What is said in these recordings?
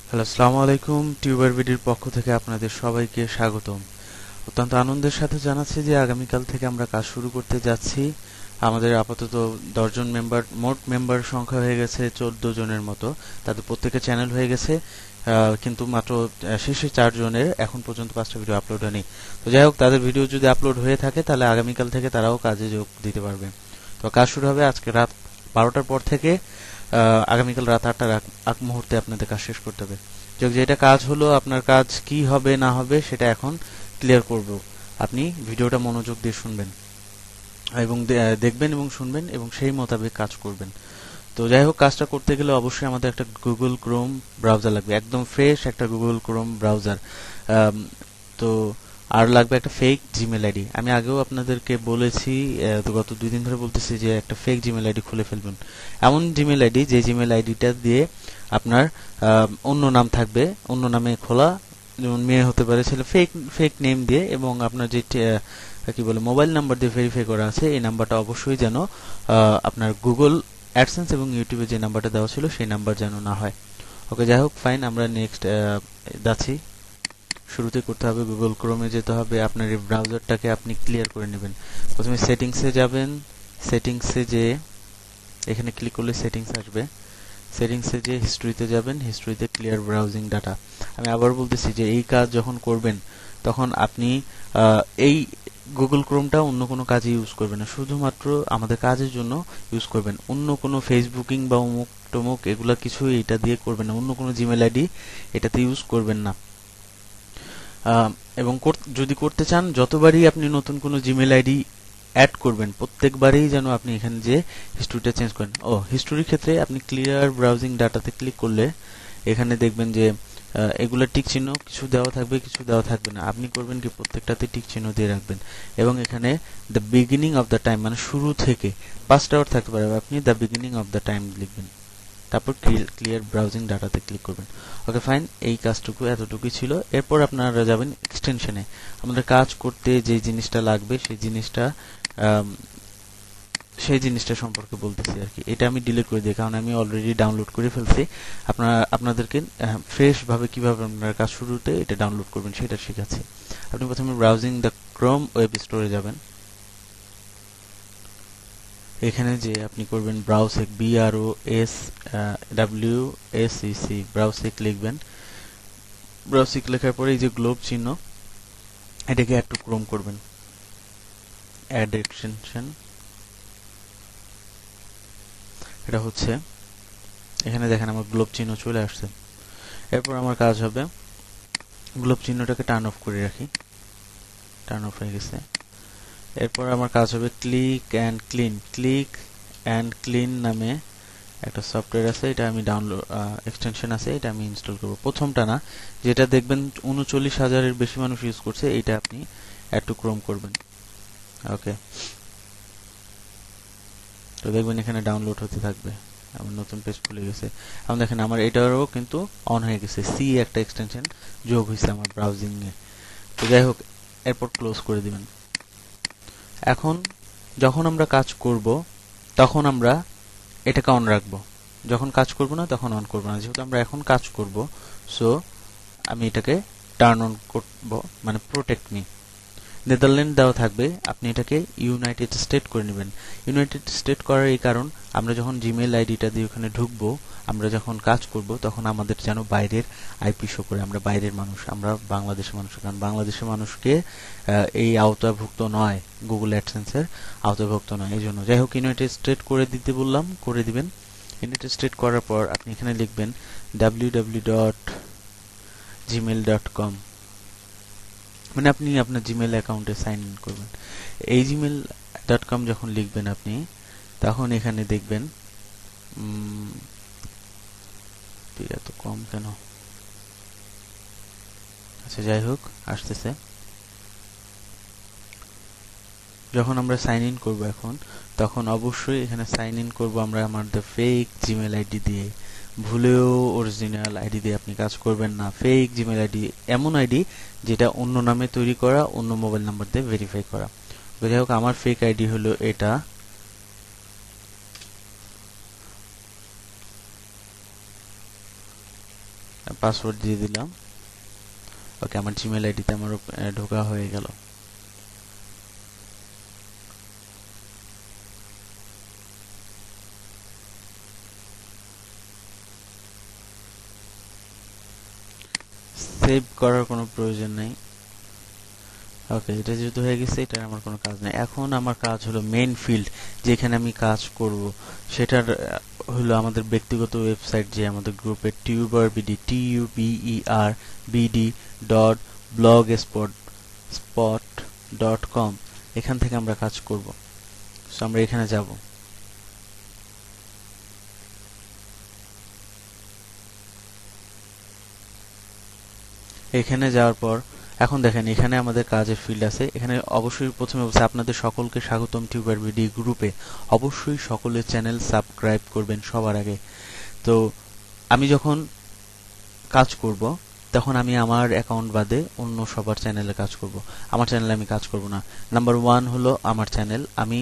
Hello, আসসালামু আলাইকুম। Tuber ভিডিওর পক্ষ থেকে আপনাদের সবাইকে স্বাগতম। অত্যন্ত আনন্দের সাথে জানাচ্ছি যে আগামীকাল থেকে আমরা কাজ শুরু করতে যাচ্ছি। আমাদের আপাতত 10 জন মেম্বার, মোট মেম্বার সংখ্যা হয়ে গেছে 14 জনের মতো। তাদের প্রত্যেকের চ্যানেল হয়ে গেছে, কিন্তু মাত্র শেষে 4 জনের এখন পর্যন্ত 5টা ভিডিও আপলোড হয়নি। তো যাই হোক, তাদের ভিডিও যদি আপলোড হয়ে থাকে তাহলে আগামীকাল থেকে তারাও কাজে যোগ দিতে পারবে। তো কাজ শুরু হবে আজকে রাত 12টার পর থেকে। আগামীকাল রাত 8টার আগ মুহূর্তে আপনাদের কাজ শেষ করতে হবে। যেটা কাজ হলো, আপনার কাজ কি হবে না হবে সেটা এখন ক্লিয়ার করব। আপনি ভিডিওটা মনোযোগ দিয়ে শুনবেন এবং দেখবেন এবং শুনবেন এবং সেই মোতাবেক কাজ করবেন। তো যাই হোক, কাজটা করতে গেলে অবশ্যই আমাদের একটা গুগল ক্রোম ব্রাউজার লাগবে, একদম ফ্রেশ একটা গুগল ক্রোম ব্রাউজার। তো আর লাগবে একটা ফেক জিমেল আইডি। আমি আগেও আপনাদেরকে বলেছি, তো গত 2 দিন ধরে বলতেছি যে একটা ফেক জিমেল আইডি খুলে ফেলবেন। এমন জিমেল আইডি যে জিমেল আইডিটা দিয়ে আপনার অন্য নাম থাকবে, অন্য নামে খোলা, যেমন মেয়ে হতে পারে, ছেলে, ফেক ফেক নেম দিয়ে, এবং আপনার যে কি বলে মোবাইল নাম্বার দিয়ে ভেরিফাই করা আছে এই নাম্বারটা অবশ্যই যেন আপনার গুগল অ্যাডসেন্স এবং ইউটিউবে যে নাম্বারটা দেওয়া ছিল সেই নাম্বার যেন না হয়। ওকে, যাই হোক, ফাইন। আমরা নেক্সট যাচ্ছি। শুরুতে করতে হবে, গুগল ক্রোমে যেতে হবে। আপনার এই ব্রাউজারটাকে আপনি ক্লিয়ার করে নেবেন। প্রথমে সেটিংসে যাবেন। সেটিংসে যে এখানে ক্লিক করলে সেটিংস আসবে। সেটিংসে যে হিস্ট্রিতে যাবেন, হিস্ট্রিতে ক্লিয়ার ব্রাউজিং ডাটা। আমি আবার বলতেছি যে এই কাজ যখন করবেন তখন আপনি এই গুগল ক্রোমটা অন্য কোনো কাজে ইউজ করবেন না, শুধুমাত্র আমাদের কাজের জন্য ইউজ করবেন। অন্য কোনো ফেসবুকিং বা অমুক টমুক এগুলা কিছু এটা দিয়ে করবেন না, অন্য কোনো জিমেল আইডি এটাতে ইউজ করবেন না। এবং যদি করতে চান, যতবারই আপনি নতুন কোনো জিমেল আইডি অ্যাড করবেন প্রত্যেকবারেই যেন আপনি এখানে যে হিস্ট্রিটা চেঞ্জ করেন। হিস্ট্রির ক্ষেত্রে আপনি ক্লিয়ার ব্রাউজিং ডাটাতে ক্লিক করলে এখানে দেখবেন যে এগুলো টিক চিহ্ন কিছু দেওয়া থাকবে, কিছু দেওয়া থাকবে না। আপনি করবেন কি, প্রত্যেকটাতে টিক চিহ্ন দিয়ে রাখবেন এবং এখানে the beginning of the time, মানে শুরু থেকে 5টা আওয়ার থাকতে পারে, আপনি the beginning of the time লিখবেন, তারপর ক্লিয়ার ব্রাউজিং ডাটাতে ক্লিক করবেন। ওকে, ফাইন। এই কাজটুকু এতটুকুই ছিল। এরপর আপনারা যাবেন এক্সটেনশনে। আমাদের কাজ করতে যে জিনিসটা লাগবে সেই জিনিসটা সম্পর্কে বলতেছি আর কি। এটা আমি ডিলিট করে দিই, কারণ আমি অলরেডি ডাউনলোড করে ফেলছি। আপনাদেরকে ফ্রেশ ভাবে কিভাবে আপনারা কাজ শুরুতে এটা ডাউনলোড করবেন সেটা শিখাচ্ছি। আপনি প্রথমে ব্রাউজিং দ্য ক্রোম ওয়েব স্টোরে যাবেন। এখানে যে আপনি করবেন ব্রাউসেক, BROSWSEC, ব্রাউসেক লিখবেন। ব্রাউসেক লেখার পরে এই যে গ্লোব চিহ্ন, এটাকে অ্যাড টু ক্রোম করবেন, অ্যাড এক্সটেনশন। এটা হচ্ছে, এখানে দেখেন আমার গ্লোব চিহ্ন চলে আসছে। এরপর আমার কাজ হবে, গ্লোব চিহ্নটাকে টার্ন অফ করে রাখি, টার্ন অফ হয়ে গেছে। এরপর আমার কাজ হবে click and clean. Click and clean নামে একটা সফটওয়্যার আছে, এটা আমি ডাউনলোড, এক্সটেনশন আছে, এটা আমি ইনস্টল করব। প্রথমটা না, যেটা দেখবেন 39,000-এর বেশি মানুষ ইউজ করছে, এটা আপনি অ্যাড টু ক্রোম করবেন। ওকে, তো দেখবেন এখানে ডাউনলোড হতে থাকবে। আমার নতুন পেজ খুলে গেছে। এখন দেখেন আমার এটারও কিন্তু অন হয়ে গেছে, সি একটা এক্সটেনশন যোগ হয়েছে আমার ব্রাউজিং এ। তো যাই হোক, এরপর ক্লোজ করে দিবেন। এখন যখন আমরা কাজ করব তখন আমরা এটাকে অন রাখবো, যখন কাজ করব না তখন অন করব না। যেহেতু আমরা এখন কাজ করব, সো আমি এটাকে টার্ন অন করব, মানে প্রোটেক্ট মি। নেদারল্যান্ড দেওয়া থাকবে, আপনি এটাকে ইউনাইটেড স্টেট করে নেবেন। ইউনাইটেড স্টেট করার এই কারণ, আমরা যখন জিমেল আইডিটা দিয়ে ওখানে ঢুকবো, আমরা যখন কাজ করব তখন আমাদের যেন বাইরের আইপি শো করে, আমরা বাইরের মানুষ, আমরা বাংলাদেশের মানুষ, কারণ বাংলাদেশের মানুষকে এই আওতাভুক্ত নয়, গুগল অ্যাডসেন্সের আওতাভুক্ত নয়, এই জন্য। যাই হোক, ইউনাইটেড স্টেট করে দিতে বললাম, করে দিবেন। ইউনাইটেড স্টেট করার পর আপনি এখানে লিখবেন www.gmail.com, মানে আপনি আপনার জিমেল অ্যাকাউন্টে সাইন ইন করবেন। এই gmail.com যখন লিখবেন আপনি, তখন এখানে দেখবেন এত কম কেন, আচ্ছা যাই হোক, আসতেছে। যখন আমরা সাইন ইন করব এখন, তখন অবশ্যই এখানে সাইন ইন করব আমরা আমাদের ফেক জিমেল আইডি দিয়ে। ভুলেও অরিজিনাল আইডি দিয়ে আপনি কাজ করবেন না। ফেক জিমেল আইডি এমন আইডি যেটা অন্য নামে তৈরি করা, অন্য মোবাইল নাম্বার দিয়ে ভেরিফাই করা। যাই হোক, আমার ফেক আইডি হলো এটা। পাসওয়ার্ড দিয়ে দিলাম। ওকে, আমার জিমেল আইডিতে আমার ঢোকা হয়ে গেল। সেভ করার কোনো প্রয়োজন নেই। ওকে, এটা যেহেতু হয়ে গেছে, এটার আমার কোনো কাজ নেই। এখন আমার কাজ হলো মেইন ফিল্ড, যেখানে আমি কাজ করব সেটার হলো আমাদের ব্যক্তিগত ওয়েবসাইট, যে আমাদের গ্রুপের tuberbd tuberbd.blogspot.com, এখান থেকে আমরা কাজ করব। সো আমরা এখানে যাব। এখানে যাওয়ার পর এখন দেখেন এখানে আমাদের কাজের ফিল্ড আছে। এখানে অবশ্যই প্রথমে বলছে আপনাদের সকলকে স্বাগতম টিউবারবিডি গ্রুপে। অবশ্যই সকলের চ্যানেল সাবস্ক্রাইব করবেন সবার আগে। তো আমি যখন কাজ করব তখন আমি আমার অ্যাকাউন্ট বাদে অন্য সবার চ্যানেলে কাজ করব। আমার চ্যানেলে আমি কাজ করব না। নাম্বার 1 হলো আমার চ্যানেল। আমি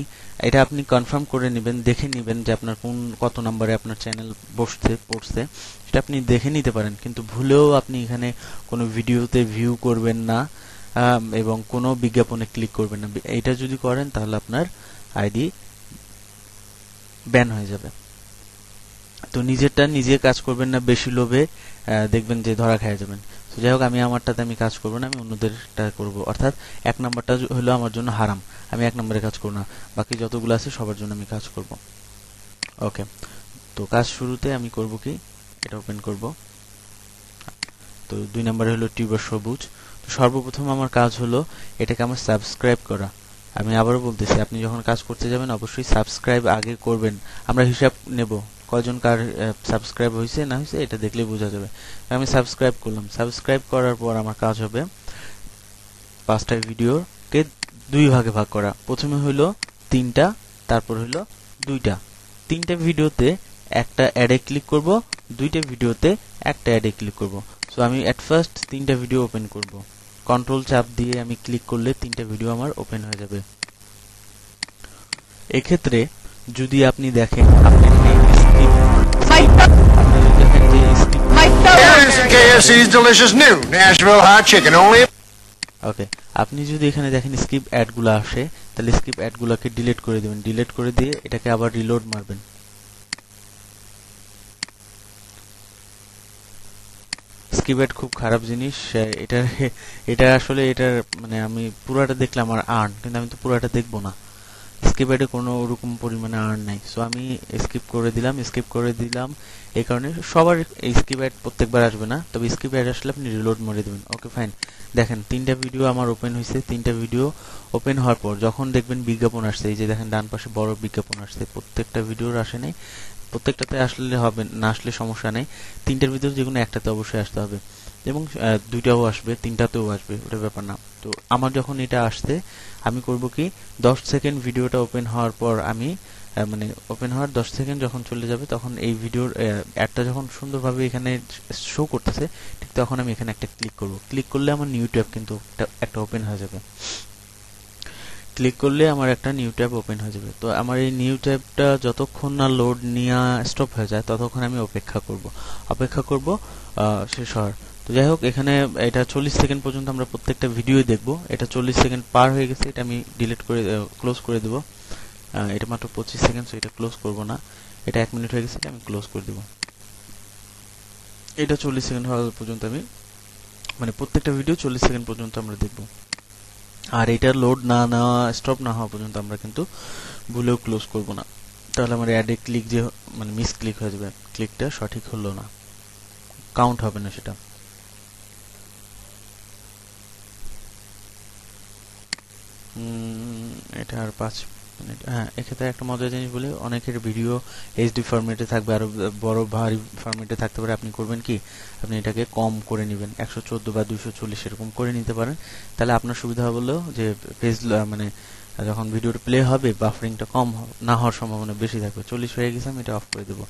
এটা আপনি কনফার্ম করে নেবেন, দেখে নেবেন যে আপনার কত নম্বরে আপনার চ্যানেল পড়ছে সেটা আপনি দেখে নিতে পারেন। কিন্তু ভুলেও আপনি এখানে কোনো ভিডিওতে ভিউ করবেন না এবং কোনো বিজ্ঞাপনে ক্লিক করবেন না। এটা যদি করেন তাহলে আপনার আইডি ব্যান হয়ে যাবে। তো নিজেরটা নিজে কাজ করবেন না, বেশি লোভে দেখবেন যে ধরা খেয়ে যাবেন। তো যাই হোক, আমি আমারটাতে আমি কাজ করব না, আমি অন্যদেরটা করব। অর্থাৎ 1 নাম্বারটা হলো আমার জন্য হারাম, আমি 1 নম্বরে কাজ করব না। বাকি যতগুলো আছে সবার জন্য আমি কাজ করব। ওকে, তো কাজ শুরুতে আমি করব কি, এটা ওপেন করব। তো 2 নম্বরে হলো টিউবার সবুজ। তো সর্বপ্রথম আমার কাজ হলো এটাকে আমার সাবস্ক্রাইব করা। আমি আবারও বলতেছি, আপনি যখন কাজ করতে যাবেন অবশ্যই সাবস্ক্রাইব আগে করবেন। আমরা হিসাব নেব কয়জন কার সাবস্ক্রাইব হয়েছে না হয়েছে, এটা দেখলেই বোঝা যাবে। আমি সাবস্ক্রাইব করলাম। সাবস্ক্রাইব করার পর আমার কাজ হবে 5টা ভিডিওকে 2 ভাগে ভাগ করা। প্রথমে হলো 3টা, তারপর হলো 2টা। 3টা ভিডিওতে একটা অ্যাডে ক্লিক করব, 2টা ভিডিওতে একটা অ্যাডে ক্লিক করব। সো আমি এট ফার্স্ট 3টা ভিডিও ওপেন করব। কন্ট্রোল চাপ দিয়ে আমি ক্লিক করলে 3টা ভিডিও আমার ওপেন হয়ে যাবে। এক্ষেত্রে যদি আপনি দেখেন, আপনি KFC's delicious new Nashville hot chicken only. ওকে, আপনি যদি এখানে দেখেন স্কিপ অ্যাডগুলো আসে, তাহলে স্কিপ অ্যাডগুলোকে ডিলিট করে দিবেন। ডিলিট করে দিয়ে এটাকে আবার রিলোড মারবেন। স্কিপ অ্যাড খুব খারাপ জিনিস। এটা আসলে এটার মানে আমি পুরাটা দেখলে আমার আর্ন, কিন্তু আমি তো পুরাটা দেখবো না। স্কিপ অ্যাডে কোনো ওরকম পরিমাণে আর্ন নাই। সো আমি স্কিপ করে দিলাম। এই কারণে সবার স্কিপ অ্যাড প্রত্যেকবার আসবে না, তবে স্কিপ অ্যাড আসলে আপনি রিলোড মেরে দেবেন। ওকে ফাইন, দেখেন 3টা ভিডিও আমার ওপেন হয়েছে। 3টা ভিডিও ওপেন হওয়ার পর যখন দেখবেন বিজ্ঞাপন আসছে, এই যে দেখেন ডান পাশে বড় বিজ্ঞাপন আসছে, প্রত্যেকটা ভিডিওর আসে নাই। প্রত্যেকটাতে আসলে হবে না, আসলে সমস্যা নেই। 3টার ভিতরে যেকোনো একটাতে অবশ্যই আসতে হবে, এবং 2টাও আসবে, 3টাতেও আসবে, ওটা ব্যাপার না। তো আমার যখন এটা আসছে, আমি করব কি 10 সেকেন্ড ভিডিওটা ওপেন হওয়ার পর আমি মানে ওপেন হওয়ার 10 সেকেন্ড যখন চলে যাবে, তখন এই ভিডিওর অ্যাডটা যখন সুন্দরভাবে এখানে শো করতেছে, ঠিক তখন আমি এখানে একটা ক্লিক করব। ক্লিক করলে আমার নিউ ট্যাব কিন্তু একটা ওপেন হয়ে যাবে। ক্লিক করলে আমার একটা নিউ ট্যাব ওপেন হয়ে যাবে। তো আমার এই নিউ ট্যাবটা যতক্ষণ না লোড নিয়ে স্টপ হয়ে যায়, ততক্ষণ আমি অপেক্ষা করব শেষ হওয়ার। তো যাই হোক, এখানে এটা 40 সেকেন্ড পর্যন্ত আমরা প্রত্যেকটা ভিডিওই দেখব। এটা 40 সেকেন্ড পার হয়ে গেছে, এটা আমি ক্লোজ করে দেব। এটা মাত্র 25 সেকেন্ড, সো এটা ক্লোজ করব না। এটা 1 মিনিট হয়ে গেছে, এটা আমি ক্লোজ করে দেব। এটা 40 সেকেন্ড হওয়া পর্যন্ত আমি মানে প্রত্যেকটা ভিডিও 40 সেকেন্ড পর্যন্ত আমরা দেখব। আর এটা লোড না নেওয়া, স্টপ না হওয়া পর্যন্ত আমরা কিন্তু ভুলেও ক্লোজ করব না। তাহলে আমার অ্যাডে ক্লিক যে মানে মিস ক্লিক হয়ে যাবে, ক্লিকটা সঠিক হলো না, কাউন্ট হবে না সেটা। এটা আর 5 মিনিট। হ্যাঁ, এক্ষেত্রে একটা মজার জিনিস বলে, অনেকের ভিডিও এইচডি ফরম্যাটে থাকবে, আরো বড় ভারী ফরম্যাটে থাকতে পারে। আপনি করবেন কি, আপনি এটাকে কম করে নেবেন, 114 বা 240 এরকম করে নিতে পারেন। তাহলে আপনার সুবিধা হলো যে পেজ মানে যখন ভিডিওটা প্লে হবে, বাফারিংটা কম না হওয়ার সম্ভাবনা বেশি থাকবে। 40 হয়ে গেছে, আমি এটা অফ করে দেবো।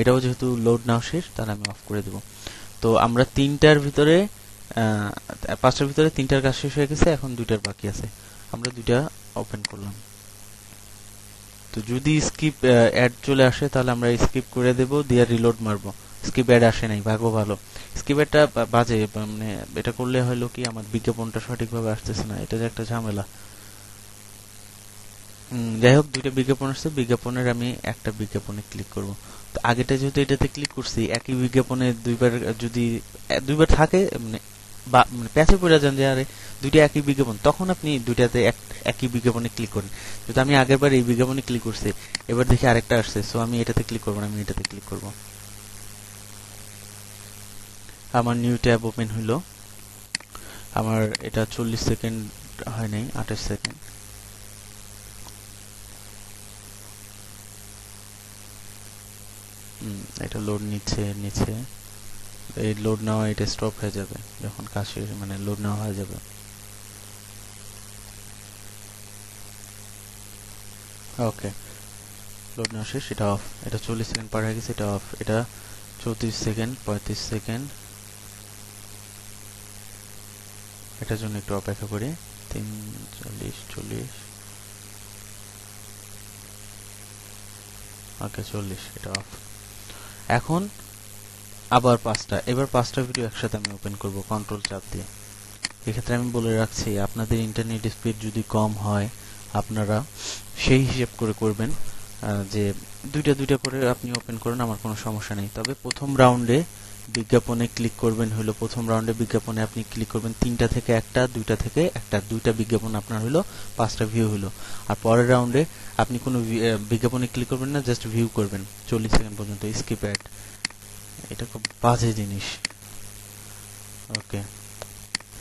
এটাও যেহেতু লোড নাও শেষ, তাহলে আমি অফ করে দেবো। তো আমরা 5টার ভিতরে 3টার কাজ শেষ হয়ে গেছে, এখন 2টার বাকি আছে। আমরা 2টা ওপেন করলাম। তো যদি স্কিপ অ্যাড চলে আসে, তাহলে আমরা স্কিপ করে দেব, দিয়ে রিলোড মারবো। স্কিপ অ্যাড আসে নাই, ভাগ্য ভালো। স্কিপ অ্যাডটা বাজে, মানে এটা করলে হলো কি আমার বিজ্ঞাপনটা সঠিকভাবে আসতেছে না, এটা যে একটা ঝামেলা। যাই হোক, দুইটা বিজ্ঞাপন আসছে, বিজ্ঞাপনের আমি একটা বিজ্ঞাপনে ক্লিক করব। তো আগেটা যেহেতু এটাতে ক্লিক করছি, একই বিজ্ঞাপনে দুইবার যদি দুইবার থাকে, মানে প্যাচে পড়ে যান যে আরে দুইটা একই বিজ্ঞাপন, তখন আপনি দুইটাতে একই বিজ্ঞাপনে ক্লিক করেন। যেহেতু আমি আগেরবার এই বিজ্ঞাপনে ক্লিক করছি, এবার দেখি আরেকটা আসছে, সো আমি এটাতে ক্লিক করবো না, আমি এটাতে ক্লিক করব। আমার নিউ ট্যাব ওপেন হইলো। আমার এটা 40 সেকেন্ড হয় নাই, 28 সেকেন্ড। এটা লোড নিচ্ছে। এই লোড নেওয়া এটা স্টপ হয়ে যাবে যখন কাজ শেষ, মানে লোড নেওয়া হয়ে যাবে। ওকে, লোড নেওয়া শেষ, এটা অফ। এটা 40 সেকেন্ড পার হয়ে গেছে, এটা অফ। এটা 34 সেকেন্ড, 35 সেকেন্ড। এটার জন্য একটু অপেক্ষা করি। 40, 40, ওকে 40, এটা অফ। এখন আবার এবার 5টা ভিডিও একসাথে আমি ওপেন করব কন্ট্রোল চাপ দিয়ে। এক্ষেত্রে আমি বলে রাখছি, আপনাদের ইন্টারনেট স্পিড যদি কম হয়, আপনারা সেই হিসেব করে করবেন, যে দুইটা করে আপনি ওপেন করেন, আমার কোনো সমস্যা নেই। তবে প্রথম রাউন্ডে বিজ্ঞাপনে ক্লিক করবেন হলো, প্রথম রাউন্ডে বিজ্ঞাপনে আপনি ক্লিক করবেন 3টা থেকে একটা, 2টা থেকে একটা, 2টা বিজ্ঞাপন আপনার হলো, 5টা ভিউ হলো। আর পরের রাউন্ডে আপনি কোনো বিজ্ঞাপনে ক্লিক করবেন না, জাস্ট ভিউ করবেন 40 সেকেন্ড পর্যন্ত। স্কিপ অ্যাড, এটা খুব বাজে জিনিস। ওকে,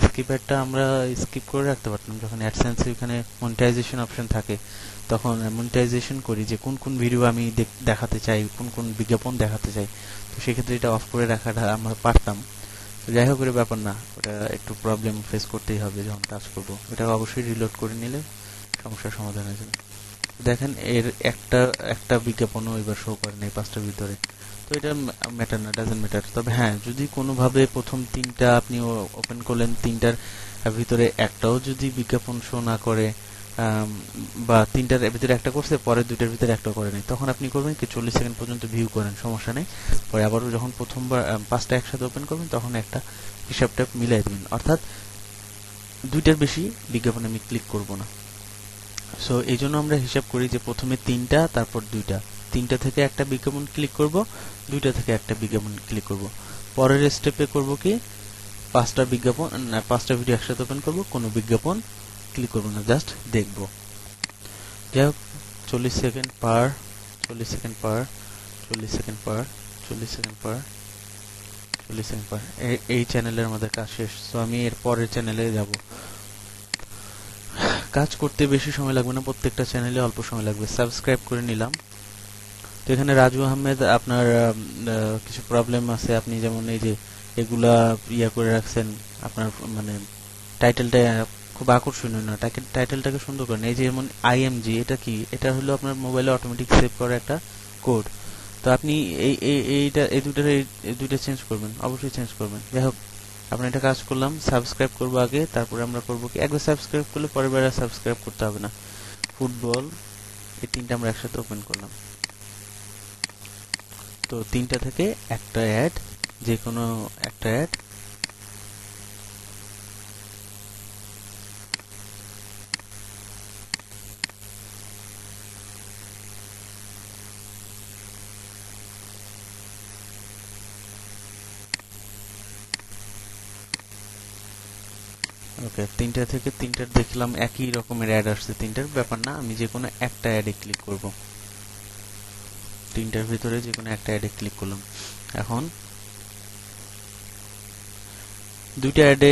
স্কিপ অ্যাডটা আমরা স্কিপ করে রাখতে পারতাম যখন অ্যাডসেন্সে এখানে মনিটাইজেশন অপশন থাকে, তখন মনিটাইজেশন করি যে কোন কোন ভিডিও আমি দেখাতে চাই, কোন কোন বিজ্ঞাপন দেখাতে চাই। তো সেক্ষেত্রে এটা অফ করে রাখাটা আমরা পারতাম। তো যাই হোক, করে ব্যাপার না, ওটা একটু প্রবলেম ফেস করতেই হবে যখন কাজ করব। এটা অবশ্যই রিলোড করে নিলে সমস্যার সমাধান হয়ে যাবে। দেখেন এর একটা বিজ্ঞাপনও এবার শো করে নেই 5টার ভিতরে। তো এটা ম্যাটার না, ডাজেন্ট ম্যাটার। তবে হ্যাঁ, যদি কোনোভাবে প্রথম 3টা আপনি ওপেন করলেন, 3টার ভিতরে একটাও যদি বিজ্ঞাপন শো না করে, বা 3টার ভিতরে একটা করছে, পরের 2টার ভিতরে একটাও করে নেই, তখন আপনি করবেন কি 40 সেকেন্ড পর্যন্ত ভিউ করেন, সমস্যা নেই। পরে আবারও যখন প্রথমবার 5টা একসাথে ওপেন করবেন, তখন একটা হিসাবটা মিলাই দিবেন, অর্থাৎ 2টার বেশি বিজ্ঞাপন আমি ক্লিক করব না। সো এই জন্য আমরা হিসাব করি যে প্রথমে 3টা, তারপর 2টা, 3টা থেকে একটা বিজ্ঞাপন ক্লিক করব, 2টা থেকে একটা বিজ্ঞাপন ক্লিক করব। পরের স্টেপে করব কি 5টা বিজ্ঞাপন, 5টা ভিডিও একসাথে ওপেন করব, কোনো বিজ্ঞাপন ক্লিক করব না, জাস্ট দেখব। যাই হোক, 40 সেকেন্ড পার, 40 সেকেন্ড পার, 40 সেকেন্ড পার, 40 সেকেন্ড পার, 40 সেকেন্ড পার। এই চ্যানেলের আমাদের কাজ শেষ। সো আমি এর পরের চ্যানেলে যাব। কাজ করতে বেশি সময় লাগবে না, প্রত্যেকটা চ্যানেলে অল্প সময় লাগবে। সাবস্ক্রাইব করে নিলাম। তো এখানে রাজু আহমেদ, আপনার কিছু প্রবলেম আছে। আপনি যেমন এই যে এগুলা করে রাখছেন, আপনার মানে টাইটেলটা খুব আকর্ষণীয় না, টাইটেলটাকে সুন্দর করেন। এই যে যেমন IMG, এটা কি? এটা হলো আপনার মোবাইলে অটোমেটিক সেভ করা একটা কোড। তো আপনি এই দুইটা চেঞ্জ করবেন, অবশ্যই চেঞ্জ করবেন। যাই হোক, আমরা এটা কাজ করলাম। সাবস্ক্রাইব করবো আগে, তারপরে আমরা করবো কি, একবার সাবস্ক্রাইব করলে পরের বার আর সাবস্ক্রাইব করতে হবে না। ফুটবল, এই 3টা আমরা একসাথে ওপেন করলাম। তো 3টা থেকে একটা অ্যাড, যে কোনো একটা অ্যাড। ওকে, 3টা থেকে 3টার দেখলাম একই রকমের অ্যাড আসছে, 3টার ব্যাপার না, আমি যে কোনো একটা অ্যাডে ক্লিক করব। 3টার ভিতরে যে কোনো একটা অ্যাডে ক্লিক করলাম। এখন 2টা অ্যাডে,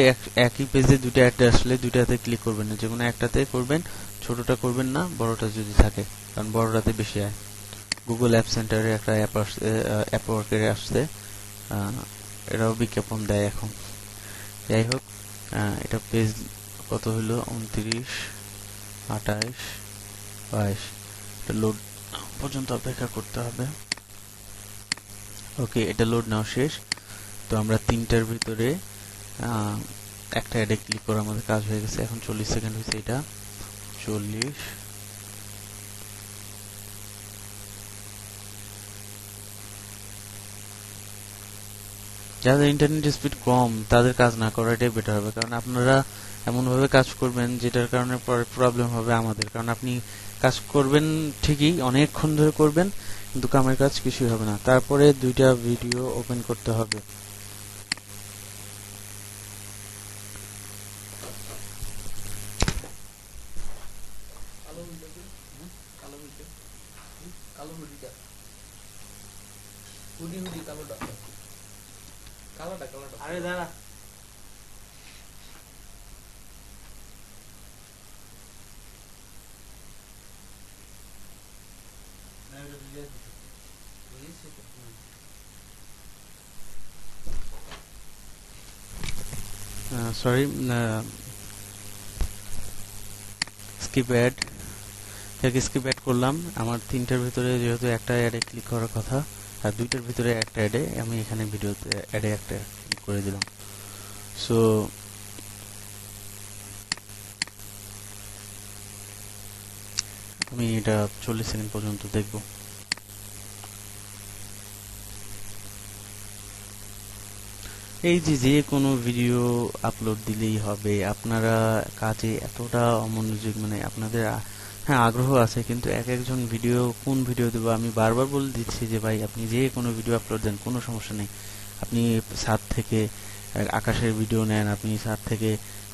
একই পেজে 2টা অ্যাড আসলে 2টাতে ক্লিক করবেন না, যে কোনো একটাতে করবেন। ছোটটা করবেন না, বড়টা যদি থাকে, কারণ বড়টাতে বেশি আয়। গুগল অ্যাপ সেন্টারে একটা অ্যাপ আসছে, অ্যাপ ওয়ার্কের আসছে, এরাও বিজ্ঞাপন দেয় এখন। যাই হোক, এটা পেজ কত হলো, 29, 28, 22। এটা লোড পর্যন্ত অপেক্ষা করতে হবে। ওকে, এটা লোড নেওয়া শেষ। তো আমরা 3টার ভিতরে একটা অ্যাডে ক্লিক করে আমাদের কাজ হয়ে গেছে। এখন 40 সেকেন্ড হয়েছে, এটা 40, যাদের ইন্টারনেট স্পিড কম তাদের কাজ না করাটাই বেটার হবে, কারণ আপনারা এমনভাবে কাজ করবেন যেটার কারণে পরে প্রবলেম হবে আমাদের। কারণ আপনি কাজ করবেন ঠিকই, অনেকক্ষণ ধরে করবেন, কিন্তু কামের কাজ কিছুই হবে না। তারপরে দুইটা ভিডিও ওপেন করতে হবে। আরে দাঁড়া, sorry, skip ad skip ad করলাম। আমার 3টার ভিতরে যেহেতু একটা অ্যাডে ক্লিক করার কথা, আর 2টার ভিতরে একটা অ্যাডে, আমি এখানে ভিডিওতে অ্যাডে একটা ক্লিক করে দিলাম। সো আমি এটা 40 সেকেন্ড পর্যন্ত দেখব। এই যে কোনো ভিডিও আপলোড দিলেই হবে, আপনারা কাজে এতটা অমনোযোগ, মানে আপনাদের হ্যাঁ আগ্রহ আছে, কিন্তু এক একজন ভিডিও কোন ভিডিও দেবো আমি বারবার বলে দিচ্ছি যে ভাই আপনি যে কোনো ভিডিও আপলোড দেন, কোনো সমস্যা নেই। আপনি ছাদ থেকে আকাশের ভিডিও নেন, আপনি ছাদ থেকে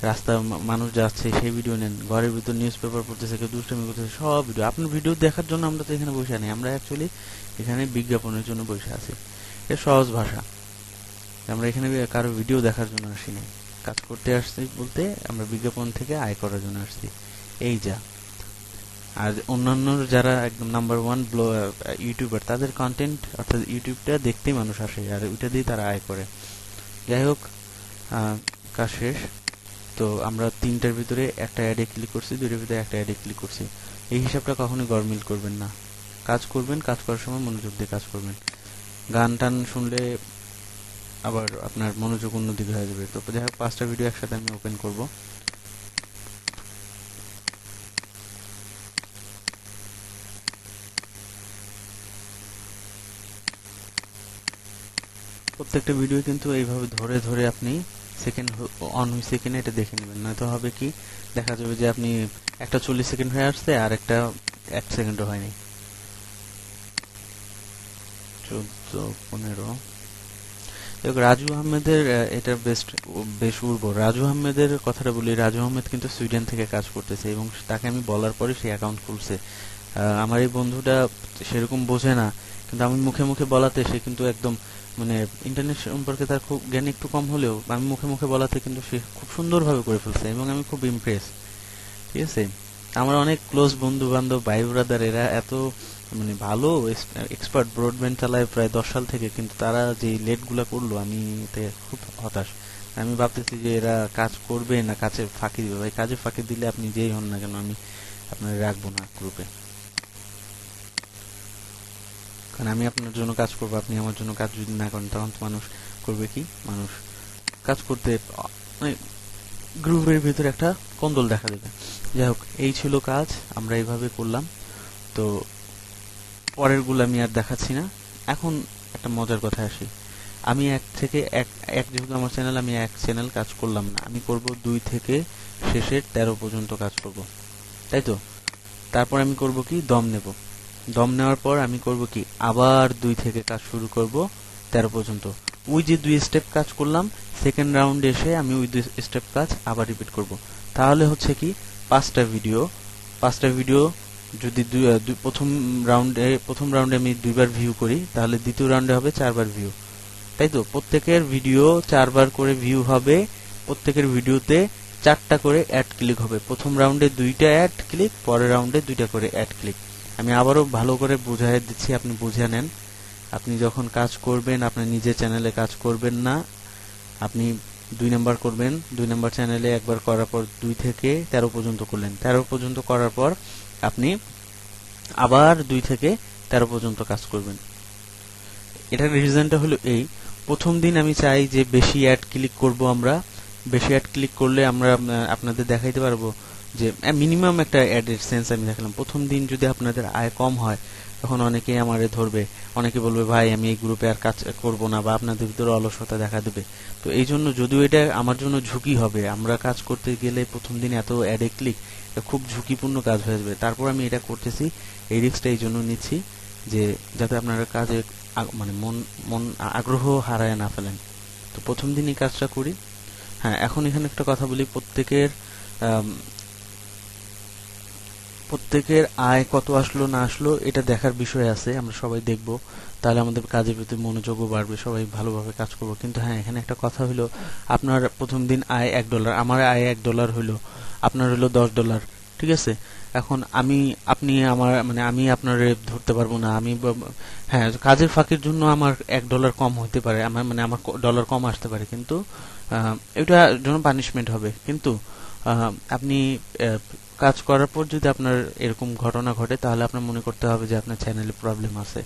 রাস্তা মানুষ যাচ্ছে সেই ভিডিও নেন, ঘরের ভিতর নিউজ পেপার পড়তেছে, কেউ দুষ্টামি করতেছে, সব ভিডিও। আপনার ভিডিও দেখার জন্য আমরা তো এখানে বসে নেই, আমরা অ্যাকচুয়ালি এখানে বিজ্ঞাপনের জন্য বসে আছি। এটা সহজ ভাষা, আমরা এখানে কারো ভিডিও দেখার জন্য আসি না, কাজ করতে আসছি বলতে আমরা বিজ্ঞাপন থেকে আয় করার জন্য আসছি, এই যা। আর অন্যান্য যারা একদম নাম্বার 1 ইউটিউবার, তাদের কন্টেন্ট অর্থাৎ ইউটিউবটা দেখতেই মানুষ আসে, আর ওইটা দিয়ে তারা আয় করে। যাই হোক, কাজ শেষ। তো আমরা 3টার ভিতরে একটা অ্যাডে ক্লিক করছি, 2টার ভিতরে একটা অ্যাডে ক্লিক করছি। এই হিসাবটা কখনোই গরমিল করবেন না। কাজ করবেন, কাজ করার সময় মনোযোগ দিয়ে কাজ করবেন। গান টান শুনলে আবার আপনার মনোযোগ অন্যদিকে হয়ে যাবে। তো যাই হোক, 5টা ভিডিও একসাথে আমি ওপেন করব। প্রত্যেকটা ভিডিও কিন্তু এইভাবে ধরে ধরে আপনি সেকেন্ড অন হয়েছে কিনা এটা দেখে নেবেন, নয়তো হবে কি দেখা যাবে যে আপনি একটা 40 সেকেন্ড হয়ে আসছে আর একটা 1 সেকেন্ডও হয়নি। 14, 15। রাজু আহমেদের এটা বেশ উর্বর। রাজু আহমেদের কথাটা বলি, রাজু আহমেদ কিন্তু সুইডেন থেকে কাজ করতেছে, এবং তাকে আমি বলার পরে সে অ্যাকাউন্ট খুলছে। আমার এই বন্ধুটা সেরকম বোঝে না, কিন্তু আমি মুখে মুখে বলাতে সে কিন্তু একদম, মানে ইন্টারনেট সম্পর্কে তার খুব জ্ঞান একটু কম হলেও আমি মুখে মুখে বলাতে কিন্তু সে খুব সুন্দরভাবে করে ফেলছে, এবং আমি খুব ইমপ্রেস। ঠিক আছে, আমার অনেক ক্লোজ বন্ধু বান্ধব, ভাই ব্রাদার, এরা এত মানে ভালো এক্সপার্ট, ব্রডব্যান্ড চালায় প্রায় 10 সাল থেকে, কিন্তু তারা যে লেট গুলা করলো আমি এতে খুব হতাশ। আমি ভাবতেছি যে এরা কাজ করবে না কাজে ফাঁকি দিবে। ভাই কাজে ফাঁকি দিলে আপনি যেই হন না কেন, আমি আপনার রাখবো না গ্রুপে, কারণ আমি আপনার জন্য কাজ করবো, আপনি আমার জন্য কাজ যদি না করেন তখন তো মানুষ করবে কি, মানুষ কাজ করতে গ্রুপের ভিতরে একটা কন্দল দেখা দেবে। যাই হোক, এই ছিল কাজ, আমরা এইভাবে করলাম। তো পরের গুলো আমি আর দেখাচ্ছি না। এখন একটা মজার কথা আসি, আমি যেহেতু আমার চ্যানেল, আমি এক চ্যানেল কাজ করলাম না, আমি করব 2 থেকে শেষের 13 পর্যন্ত কাজ করব, তাই তো। তারপর আমি করব কি, দম নেব। দম নেওয়ার পর আমি করব কি, আবার 2 থেকে কাজ শুরু করব 13 পর্যন্ত। ওই যে 2 স্টেপ কাজ করলাম, সেকেন্ড রাউন্ডে এসে আমি ওই 2 স্টেপ কাজ আবার রিপিট করব। তাহলে হচ্ছে কি 5টা ভিডিও যদি প্রথম রাউন্ডে আমি 2বার ভিউ করি, তাহলে দ্বিতীয় রাউন্ডে হবে 4বার ভিউ, তাই তো। প্রত্যেকের ভিডিও 4বার করে ভিউ হবে, প্রত্যেকের ভিডিওতে 4টা করে অ্যাড ক্লিক হবে। প্রথম রাউন্ডে 2টা অ্যাড ক্লিক, পরের রাউন্ডে 2টা করে অ্যাড ক্লিক। আমি আবারও ভালো করে বুঝাই দিচ্ছি, আপনি বুঝে নেন। আপনি যখন কাজ করবেন, আপনার নিজের চ্যানেলে কাজ করবেন না, আপনি 2 নাম্বার করবেন। 2 নাম্বার চ্যানেলে একবার করার পর 2 থেকে 13 পর্যন্ত করলেন। 13 পর্যন্ত করার পর আপনি আবার 2 থেকে 13 পর্যন্ত কাজ করবেন। এটার রিজনটা হলো এই, প্রথম দিন আমি চাই যে বেশি অ্যাড ক্লিক করব আমরা। বেশি অ্যাড ক্লিক করলে আমরা আপনাদের দেখাইতে পারবো যে মিনিমাম একটা অ্যাডের সেন্স আমি দেখালাম। প্রথম দিন যদি আপনাদের আয় কম হয় তখন অনেকেই আমারে ধরবে, অনেকে বলবে ভাই আমি এই গ্রুপে আর কাজ করব না, বা আপনাদের ভিতরে অলসতা দেখা দেবে। তো এই জন্য যদিও এটা আমার জন্য ঝুঁকি হবে, আমরা কাজ করতে গেলে প্রথম দিন এত অ্যাডে ক্লিক, খুব ঝুঁকিপূর্ণ কাজ হয়ে যাবে। তারপর আমি এটা করতেছি, এই রিস্কটা এই জন্য নিচ্ছি যে যাতে আপনারা কাজে মানে মন আগ্রহ হারায় না ফেলেন। তো প্রথম দিনই কাজটা করি। হ্যাঁ, এখন এখানে একটা কথা বলি, প্রত্যেকের আয় কত আসলো না আসলো এটা দেখার বিষয় আছে, আমরা সবাই দেখব, তাহলে আমাদের কাজের প্রতি মনোযোগও বাড়বে, সবাই ভালোভাবে কাজ করব। কিন্তু হ্যাঁ, এখানে একটা কথা হলো, আপনার প্রথম দিন আয় $1, আমার আয় $1 হইলো, আপনার হলো $10, ঠিক আছে? এখন আপনি আমার মানে আমি আপনার ধরতে পারবো না, হ্যাঁ কাজের ফাঁকির জন্য আমার $1 কম হতে পারে, আমার ডলার কম আসতে পারে, কিন্তু এটা জন্য পানিশমেন্ট হবে। কিন্তু আপনি কাজ করার পর যদি আপনার এরকম ঘটনা ঘটে, তাহলে আপনার মনে করতে হবে যে আপনার চ্যানেলে প্রবলেম আছে,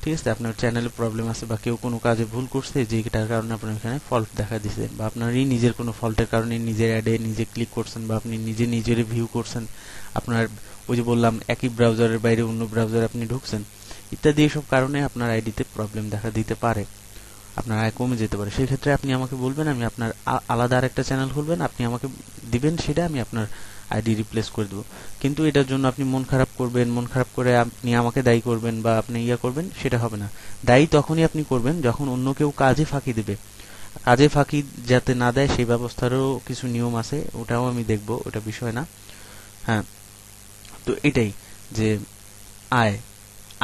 ঠিক আছে? আপনার চ্যানেলে প্রবলেম আছে, বা কেউ কোনো কাজে ভুল করছে যেটার কারণে আপনার এখানে ফল্ট দেখা দিছে, বা আপনারই নিজের কোনো ফল্টের কারণে নিজের অ্যাডে নিজে ক্লিক করছেন, বা আপনি নিজের ভিউ করছেন, আপনার ওই যে বললাম একই ব্রাউজারের বাইরে অন্য ব্রাউজারে আপনি ঢুকছেন, ইত্যাদি এসব কারণে আপনার আইডিতে প্রবলেম দেখা দিতে পারে, আপনার আয় কমে যেতে পারে। সেই ক্ষেত্রে আপনি আমাকে বলবেন, আমি আপনার আলাদা আরেকটা চ্যানেল খুলবেন, আপনি আমাকে দিবেন, সেটা আমি আপনার আইডি রিপ্লেস করে দেবো। কিন্তু এটার জন্য আপনি মন খারাপ করবেন, মন খারাপ করে আপনি আমাকে দায়ী করবেন, বা আপনি করবেন, সেটা হবে না। দায়ী তখনই আপনি করবেন যখন অন্য কেউ কাজে ফাঁকি দেবে। কাজে ফাঁকি যাতে না দেয় সেই ব্যবস্থারও কিছু নিয়ম আছে, ওটাও আমি দেখব, ওটা বিষয় না। হ্যাঁ, তো এটাই যে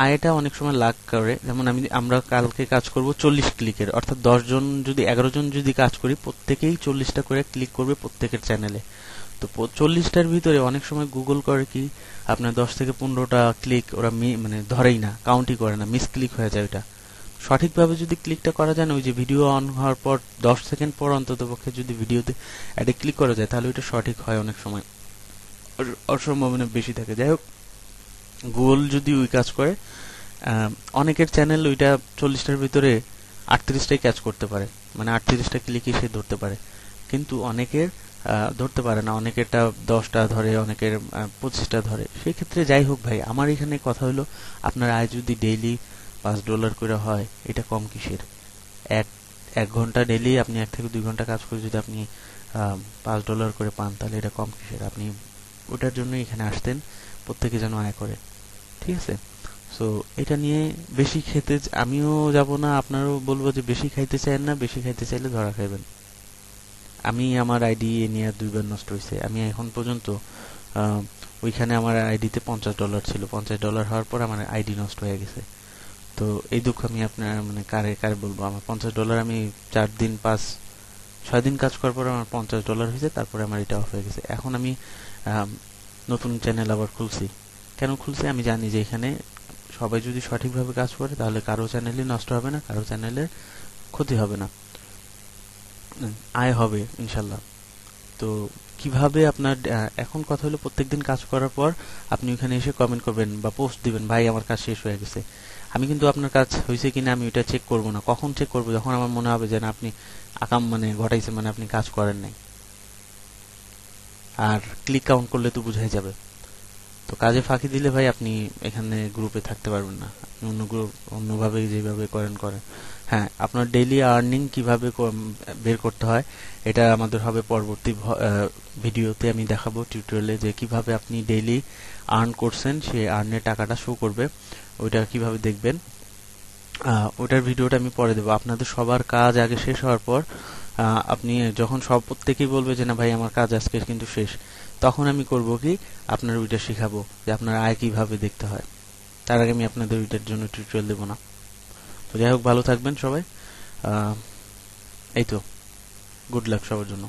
আয়টা অনেক সময় লাগ করে। যেমন আমরা কালকে কাজ করব 40 ক্লিকের, অর্থাৎ 11 জন যদি কাজ করি, প্রত্যেকেই 40টা করে ক্লিক করবে প্রত্যেকের চ্যানেলে। তো 40টার ভিতরে অনেক সময় গুগল করে কি, আপনার 10 থেকে 15টা ক্লিক ওরা মানে ধরেই না, কাউন্টই করে না, মিস ক্লিক হয়ে যায়। ওটা সঠিকভাবে যদি ক্লিকটা করা যায় না, ওই যে ভিডিও অন হওয়ার পর 10 সেকেন্ড পর অন্তত পক্ষে যদি ভিডিওতে অ্যাডে ক্লিক করা যায়, তাহলে ওইটা সঠিক হয়। অনেক সময় অসম্ভাবনা বেশি থাকে। যাই হোক, গুগল যদি ওই কাজ করে, অনেকের চ্যানেল ওইটা 40টার ভিতরে 38টাই ক্যাচ করতে পারে, মানে 38টা ক্লিকই সে ধরতে পারে, কিন্তু অনেকের ধরতে পারে না, অনেকেরটা 10টা ধরে, অনেকের 25টা ধরে। সেই ক্ষেত্রে যাই হোক ভাই, আমার এখানে কথা হলো, আপনার আয় যদি ডেইলি $5 করে হয়, এটা কম কিসের? এক ঘন্টা ডেইলি আপনি 1 থেকে 2 ঘন্টা কাজ করে যদি আপনি $5 করে পান, তাহলে এটা কম কিসের? আপনি ওটার জন্য এখানে আসতেন, প্রত্যেকে যেন আয় করে, ঠিক আছে? সো এটা নিয়ে বেশি খেতে আমিও যাব না, আপনারও বলবো যে বেশি খাইতে চাইেন না, বেশি খাইতে চাইলে ধরা খাইবেন। আমি আমার আইডি নিয়ে 2বার নষ্ট হয়েছে। আমি এখন পর্যন্ত ওইখানে আমার আইডিতে $50 ছিল, $50 হওয়ার পর আমার আইডি নষ্ট হয়ে গেছে। তো এই দুঃখ আমি আপনার মানে কারে বলবো? আমার $50 আমি 4 দিন 5-6 দিন কাজ করার পর আমার $50 হয়েছে, তারপরে আমার এটা অফ হয়ে গেছে। এখন আমি নতুন চ্যানেল আবার খুলছি। কেন খুলছি? আমি জানি যে এখানে সবাই যদি সঠিকভাবে কাজ করে, তাহলে কারো চ্যানেলই নষ্ট হবে না, কারো চ্যানেলের ক্ষতি হবে না, আয় হবে ইনশাল্লাহ। তো কিভাবে আপনার এখন কথা হলো, প্রত্যেকদিন কাজ করার পর আপনি ওখানে এসে কমেন্ট করবেন বা পোস্ট দিবেন, ভাই আমার কাজ শেষ হয়ে গেছে। আমি কিন্তু আপনার কাজ হয়েছে কিনা আমি ওইটা চেক করব না। কখন চেক করব? যখন আমার মনে হবে যে না, আপনি আকাম মানে ঘটাইছে, মানে আপনি কাজ করেন নাই। আর ক্লিক কাউন্ট করলে তো বুঝাই যাবে। তো কাজে ফাঁকি দিলে ভাই আপনি এখানে গ্রুপে থাকতে পারবেন না, আপনি অন্যভাবে যেভাবে করেন। হ্যাঁ, আপনার ডেইলি আর্নিং কিভাবে বের করতে হয়, এটা আমাদের হবে পরবর্তী ভিডিওতে। আমি দেখাবো টিউটোরিয়ালে যে কিভাবে আপনি ডেইলি আর্ন করছেন, সেই আর্নের টাকাটা শো করবে, ওইটা কিভাবে দেখবেন, ওটার ভিডিওটা আমি পরে দেবো। আপনাদের সবার কাজ আগে শেষ হওয়ার পর আপনি যখন প্রত্যেকেই বলবে যে না ভাই আমার কাজ আজকে কিন্তু শেষ, তখন আমি করব কি, আপনার ওইটা শিখাবো যে আপনার আয় কিভাবে দেখতে হয়। তার আগে আমি আপনাদের ওইটার জন্য টিউটোরিয়াল দেবো না। তো যাই হোক, ভালো থাকবেন সবাই। এই তো, গুড লাক সবার জন্য।